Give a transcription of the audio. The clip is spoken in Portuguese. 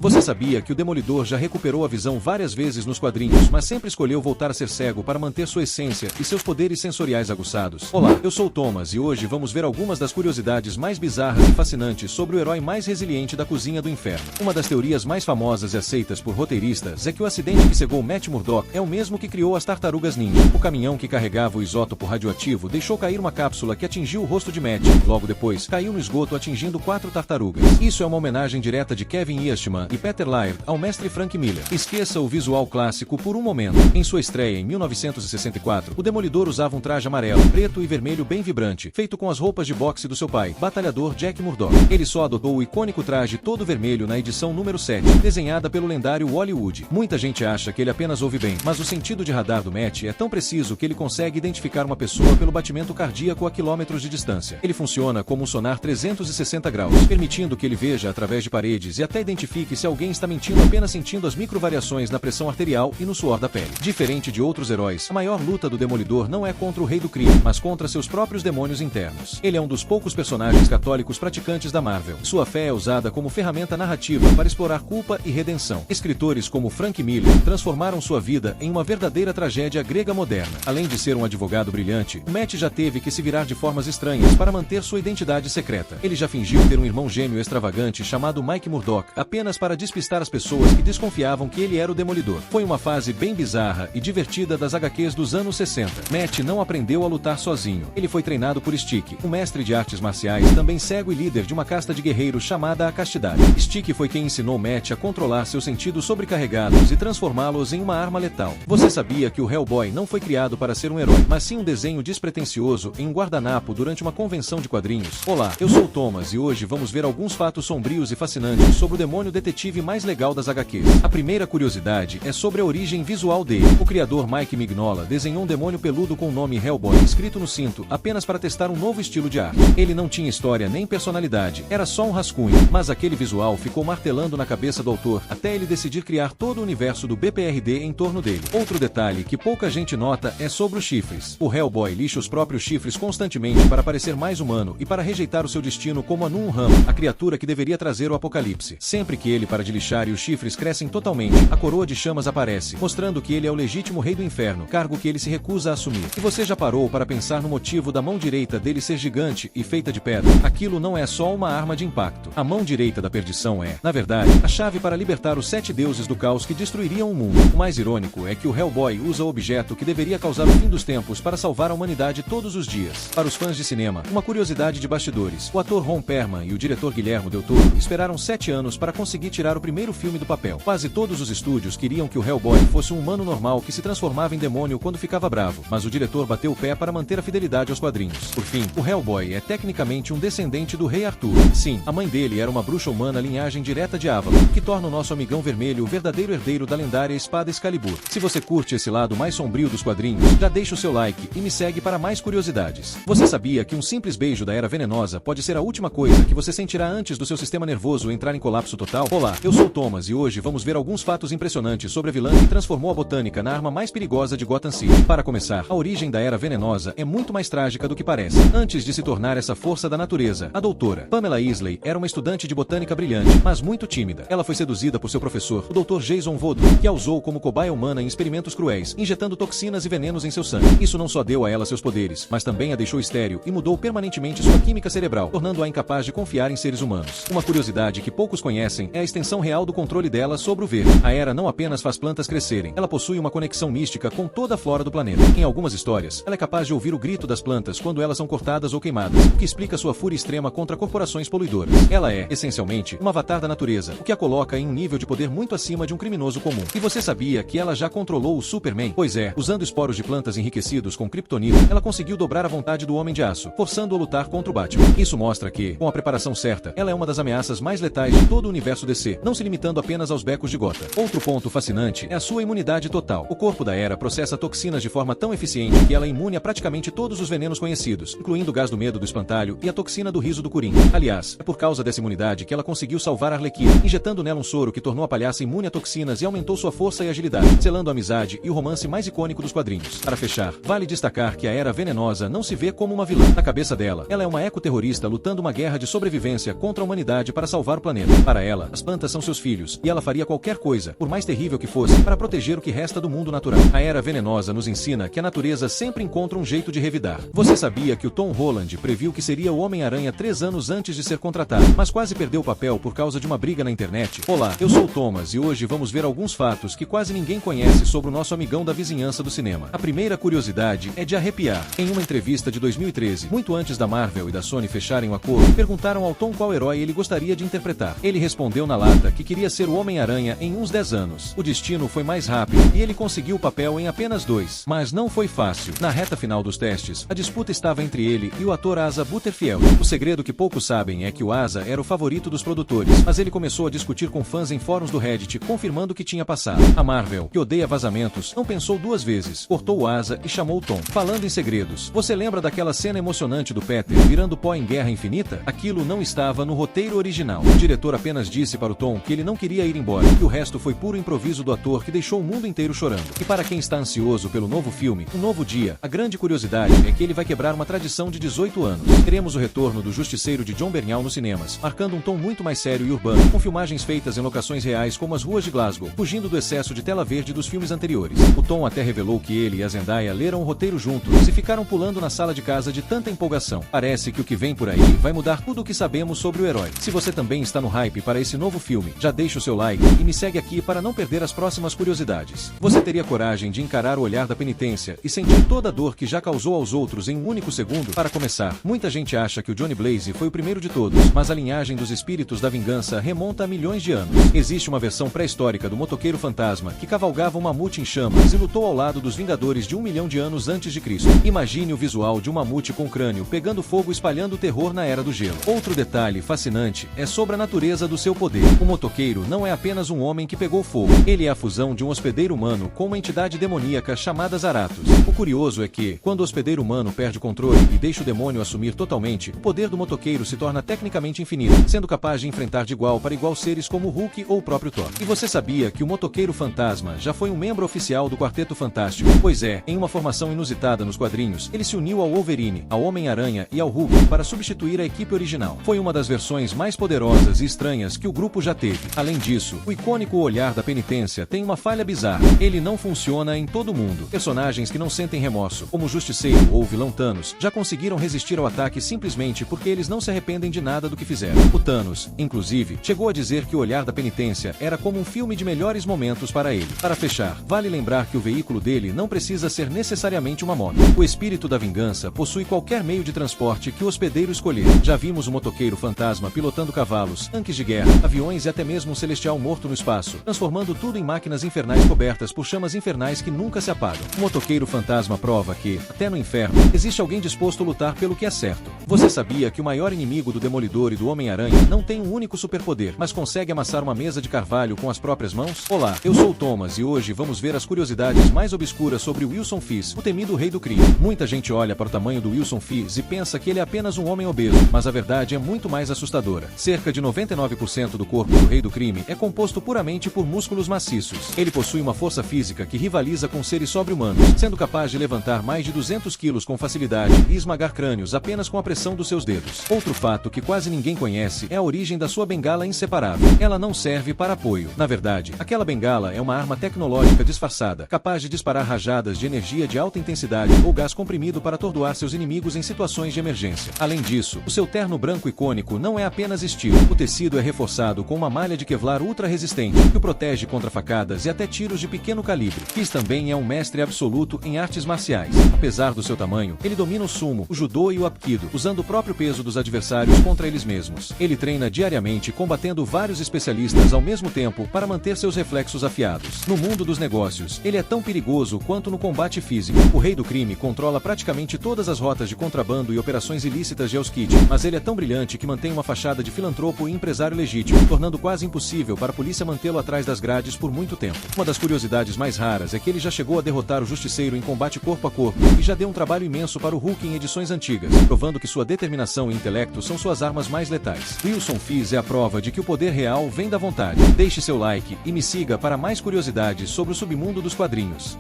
Você sabia que o Demolidor já recuperou a visão várias vezes nos quadrinhos, mas sempre escolheu voltar a ser cego para manter sua essência e seus poderes sensoriais aguçados? Olá, eu sou o Thomas e hoje vamos ver algumas das curiosidades mais bizarras e fascinantes sobre o herói mais resiliente da cozinha do inferno. Uma das teorias mais famosas e aceitas por roteiristas é que o acidente que cegou Matt Murdock é o mesmo que criou as Tartarugas Ninja. O caminhão que carregava o isótopo radioativo deixou cair uma cápsula que atingiu o rosto de Matt. Logo depois, caiu no esgoto atingindo 4 tartarugas. Isso é uma homenagem direta de Kevin Eastman e Peter Laird ao mestre Frank Miller. Esqueça o visual clássico por um momento. Em sua estreia em 1964, o Demolidor usava um traje amarelo, preto e vermelho bem vibrante, feito com as roupas de boxe do seu pai, batalhador Jack Murdock. Ele só adotou o icônico traje todo vermelho na edição número 7, desenhada pelo lendário Wally Wood. Muita gente acha que ele apenas ouve bem, mas o sentido de radar do Matt é tão preciso que ele consegue identificar uma pessoa pelo batimento cardíaco a quilômetros de distância. Ele funciona como um sonar 360 graus, permitindo que ele veja através de paredes e até identifique se alguém está mentindo apenas sentindo as microvariações na pressão arterial e no suor da pele. Diferente de outros heróis, a maior luta do Demolidor não é contra o rei do crime, mas contra seus próprios demônios internos. Ele é um dos poucos personagens católicos praticantes da Marvel. Sua fé é usada como ferramenta narrativa para explorar culpa e redenção. Escritores como Frank Miller transformaram sua vida em uma verdadeira tragédia grega moderna. Além de ser um advogado brilhante, o Matt já teve que se virar de formas estranhas para manter sua identidade secreta. Ele já fingiu ter um irmão gêmeo extravagante chamado Mike Murdock, apenas para despistar as pessoas que desconfiavam que ele era o Demolidor. Foi uma fase bem bizarra e divertida das HQs dos anos 60. Matt não aprendeu a lutar sozinho. Ele foi treinado por Stick, um mestre de artes marciais, também cego e líder de uma casta de guerreiros chamada a Castidade. Stick foi quem ensinou Matt a controlar seus sentidos sobrecarregados e transformá-los em uma arma letal. Você sabia que o Hellboy não foi criado para ser um herói, mas sim um desenho despretensioso em um guardanapo durante uma convenção de quadrinhos? Olá, eu sou o Thomas e hoje vamos ver alguns fatos sombrios e fascinantes sobre o demônio detetive mais legal das HQs. A primeira curiosidade é sobre a origem visual dele. O criador Mike Mignola desenhou um demônio peludo com o nome Hellboy escrito no cinto apenas para testar um novo estilo de arte. Ele não tinha história nem personalidade, era só um rascunho, mas aquele visual ficou martelando na cabeça do autor até ele decidir criar todo o universo do BPRD em torno dele. Outro detalhe que pouca gente nota é sobre os chifres. O Hellboy lixa os próprios chifres constantemente para parecer mais humano e para rejeitar o seu destino como Anun-Ram, a criatura que deveria trazer o apocalipse. Sempre que ele para de lixar e os chifres crescem totalmente, a coroa de chamas aparece, mostrando que ele é o legítimo rei do inferno, cargo que ele se recusa a assumir. E você já parou para pensar no motivo da mão direita dele ser gigante e feita de pedra? Aquilo não é só uma arma de impacto. A mão direita da perdição é, na verdade, a chave para libertar os 7 deuses do caos que destruiriam o mundo. O mais irônico é que o Hellboy usa o objeto que deveria causar o fim dos tempos para salvar a humanidade todos os dias. Para os fãs de cinema, uma curiosidade de bastidores: o ator Ron Perlman e o diretor Guillermo del Toro esperaram 7 anos para conseguir tirar o primeiro filme do papel. Quase todos os estúdios queriam que o Hellboy fosse um humano normal que se transformava em demônio quando ficava bravo, mas o diretor bateu o pé para manter a fidelidade aos quadrinhos. Por fim, o Hellboy é tecnicamente um descendente do rei Arthur. Sim, a mãe dele era uma bruxa humana linhagem direta de Avalon, que torna o nosso amigão vermelho o verdadeiro herdeiro da lendária espada Excalibur. Se você curte esse lado mais sombrio dos quadrinhos, já deixa o seu like e me segue para mais curiosidades. Você sabia que um simples beijo da Era Venenosa pode ser a última coisa que você sentirá antes do seu sistema nervoso entrar em colapso total? Olá, eu sou o Thomas e hoje vamos ver alguns fatos impressionantes sobre a vilã que transformou a Botânica na arma mais perigosa de Gotham City. Para começar, a origem da Era Venenosa é muito mais trágica do que parece. Antes de se tornar essa força da natureza, a doutora Pamela Isley era uma estudante de botânica brilhante, mas muito tímida. Ela foi seduzida por seu professor, o Dr. Jason Vodou, que a usou como cobaia humana em experimentos cruéis, injetando toxinas e venenos em seu sangue. Isso não só deu a ela seus poderes, mas também a deixou estéril e mudou permanentemente sua química cerebral, tornando-a incapaz de confiar em seres humanos. Uma curiosidade que poucos conhecem é a extensão real do controle dela sobre o verde. A Era não apenas faz plantas crescerem, ela possui uma conexão mística com toda a flora do planeta. Em algumas histórias, ela é capaz de ouvir o grito das plantas quando elas são cortadas ou queimadas, o que explica sua fúria extrema contra corporações poluidoras. Ela é, essencialmente, um avatar da natureza, o que a coloca em um nível de poder muito acima de um criminoso comum. E você sabia que ela já controlou o Superman? Pois é, usando esporos de plantas enriquecidos com kryptonita, ela conseguiu dobrar a vontade do Homem de Aço, forçando-o a lutar contra o Batman. Isso mostra que, com a preparação certa, ela é uma das ameaças mais letais de todo o universo DC, não se limitando apenas aos becos de Gotham. Outro ponto fascinante é a sua imunidade total. O corpo da Era processa toxinas de forma tão eficiente que ela é imune a praticamente todos os venenos conhecidos, incluindo o gás do medo do espantalho e a toxina do riso do Coringa. Aliás, é por causa dessa imunidade que ela conseguiu salvar a Arlequina, injetando nela um soro que tornou a palhaça imune a toxinas e aumentou sua força e agilidade, selando a amizade e o romance mais icônico dos quadrinhos. Para fechar, vale destacar que a Era Venenosa não se vê como uma vilã. Na cabeça dela, ela é uma ecoterrorista lutando uma guerra de sobrevivência contra a humanidade para salvar o planeta. Para ela, as plantas são seus filhos, e ela faria qualquer coisa, por mais terrível que fosse, para proteger o que resta do mundo natural. A Era Venenosa nos ensina que a natureza sempre encontra um jeito de revidar. Você sabia que o Tom Holland previu que seria o Homem-Aranha 3 anos antes de ser contratado, mas quase perdeu o papel por causa de uma briga na internet? Olá, eu sou o Thomas e hoje vamos ver alguns fatos que quase ninguém conhece sobre o nosso amigão da vizinhança do cinema. A primeira curiosidade é de arrepiar. Em uma entrevista de 2013, muito antes da Marvel e da Sony fecharem o acordo, perguntaram ao Tom qual herói ele gostaria de interpretar. Ele respondeu na lata que queria ser o Homem-Aranha em uns 10 anos. O destino foi mais rápido e ele conseguiu o papel em apenas 2. Mas não foi fácil. Na reta final dos testes, a disputa estava entre ele e o ator Asa Butterfield. O segredo que poucos sabem é que o Asa era o favorito dos produtores, mas ele começou a discutir com fãs em fóruns do Reddit, confirmando que tinha passado. A Marvel, que odeia vazamentos, não pensou 2 vezes, cortou o Asa e chamou o Tom. Falando em segredos, você lembra daquela cena emocionante do Peter virando pó em Guerra Infinita? Aquilo não estava no roteiro original. O diretor apenas disse para o Tom que ele não queria ir embora, e o resto foi puro improviso do ator que deixou o mundo inteiro chorando. E para quem está ansioso pelo novo filme, Um Novo Dia, a grande curiosidade é que ele vai quebrar uma tradição de 18 anos. Teremos o retorno do Justiceiro de Jon Bernthal nos cinemas, marcando um tom muito mais sério e urbano, com filmagens feitas em locações reais como as ruas de Glasgow, fugindo do excesso de tela verde dos filmes anteriores. O Tom até revelou que ele e a Zendaya leram o roteiro juntos e ficaram pulando na sala de casa de tanta empolgação. Parece que o que vem por aí vai mudar tudo o que sabemos sobre o herói. Se você também está no hype para esse novo filme, já deixa o seu like e me segue aqui para não perder as próximas curiosidades. Você teria coragem de encarar o olhar da penitência e sentir toda a dor que já causou aos outros em um único segundo? Para começar, muita gente acha que o Johnny Blaze foi o primeiro de todos, mas a linhagem dos espíritos da vingança remonta a milhões de anos. Existe uma versão pré-histórica do motoqueiro fantasma que cavalgava um mamute em chamas e lutou ao lado dos Vingadores de 1 milhão de anos antes de Cristo. Imagine o visual de um mamute com crânio pegando fogo espalhando terror na Era do Gelo. Outro detalhe fascinante é sobre a natureza do seu poder. O motoqueiro não é apenas um homem que pegou fogo, ele é a fusão de um hospedeiro humano com uma entidade demoníaca chamada Zarathos. O curioso é que, quando o hospedeiro humano perde o controle e deixa o demônio assumir totalmente, o poder do motoqueiro se torna tecnicamente infinito, sendo capaz de enfrentar de igual para igual seres como o Hulk ou o próprio Thor. E você sabia que o motoqueiro fantasma já foi um membro oficial do Quarteto Fantástico? Pois é, em uma formação inusitada nos quadrinhos, ele se uniu ao Wolverine, ao Homem-Aranha e ao Hulk para substituir a equipe original. Foi uma das versões mais poderosas e estranhas que o grupo já teve. Além disso, o icônico olhar da penitência tem uma falha bizarra. Ele não funciona em todo mundo. Personagens que não sentem remorso, como o Justiceiro ou o vilão Thanos, já conseguiram resistir ao ataque simplesmente porque eles não se arrependem de nada do que fizeram. O Thanos, inclusive, chegou a dizer que o olhar da penitência era como um filme de melhores momentos para ele. Para fechar, vale lembrar que o veículo dele não precisa ser necessariamente uma moto. O espírito da vingança possui qualquer meio de transporte que o hospedeiro escolher. Já vimos o motoqueiro fantasma pilotando cavalos, tanques de guerra, aviões e até mesmo um celestial morto no espaço, transformando tudo em máquinas infernais cobertas por chamas infernais que nunca se apagam. O motoqueiro fantasma prova que, até no inferno, existe alguém disposto a lutar pelo que é certo. Você sabia que o maior inimigo do Demolidor e do Homem-Aranha não tem um único superpoder, mas consegue amassar uma mesa de carvalho com as próprias mãos? Olá, eu sou o Thomas e hoje vamos ver as curiosidades mais obscuras sobre Wilson Fisk, o temido rei do crime. Muita gente olha para o tamanho do Wilson Fisk e pensa que ele é apenas um homem obeso, mas a verdade é muito mais assustadora. Cerca de 99% do corpo do rei do crime é composto puramente por músculos maciços. Ele possui uma força física que rivaliza com seres sobre-humanos, sendo capaz de levantar mais de 200 quilos com facilidade e esmagar crânios apenas com a pressão dos seus dedos. Outro fato que quase ninguém conhece é a origem da sua bengala inseparável. Ela não serve para apoio. Na verdade, aquela bengala é uma arma tecnológica disfarçada, capaz de disparar rajadas de energia de alta intensidade ou gás comprimido para atordoar seus inimigos em situações de emergência. Além disso, o seu terno branco icônico não é apenas estilo. O tecido é reforçado com uma malha de Kevlar ultra resistente, que o protege contra facadas e até tiros de pequeno calibre. Fisk também é um mestre absoluto em artes marciais. Apesar do seu tamanho, ele domina o sumo, o judô e o apkido, usando o próprio peso dos adversários contra eles mesmos. Ele treina diariamente combatendo vários especialistas ao mesmo tempo para manter seus reflexos afiados. No mundo dos negócios, ele é tão perigoso quanto no combate físico. O rei do crime controla praticamente todas as rotas de contrabando e operações ilícitas de Hell's Kitchen, mas ele é tão brilhante que mantém uma fachada de filantropo e empresário legítimo, tornando quase impossível para a polícia mantê-lo atrás das grades por muito tempo. Uma das curiosidades mais raras é que ele já chegou a derrotar o Justiceiro em combate corpo a corpo e já deu um trabalho imenso para o Hulk em edições antigas, provando que sua determinação e intelecto são suas armas mais letais. Wilson Fisk é a prova de que o poder real vem da vontade. Deixe seu like e me siga para mais curiosidades sobre o submundo dos quadrinhos.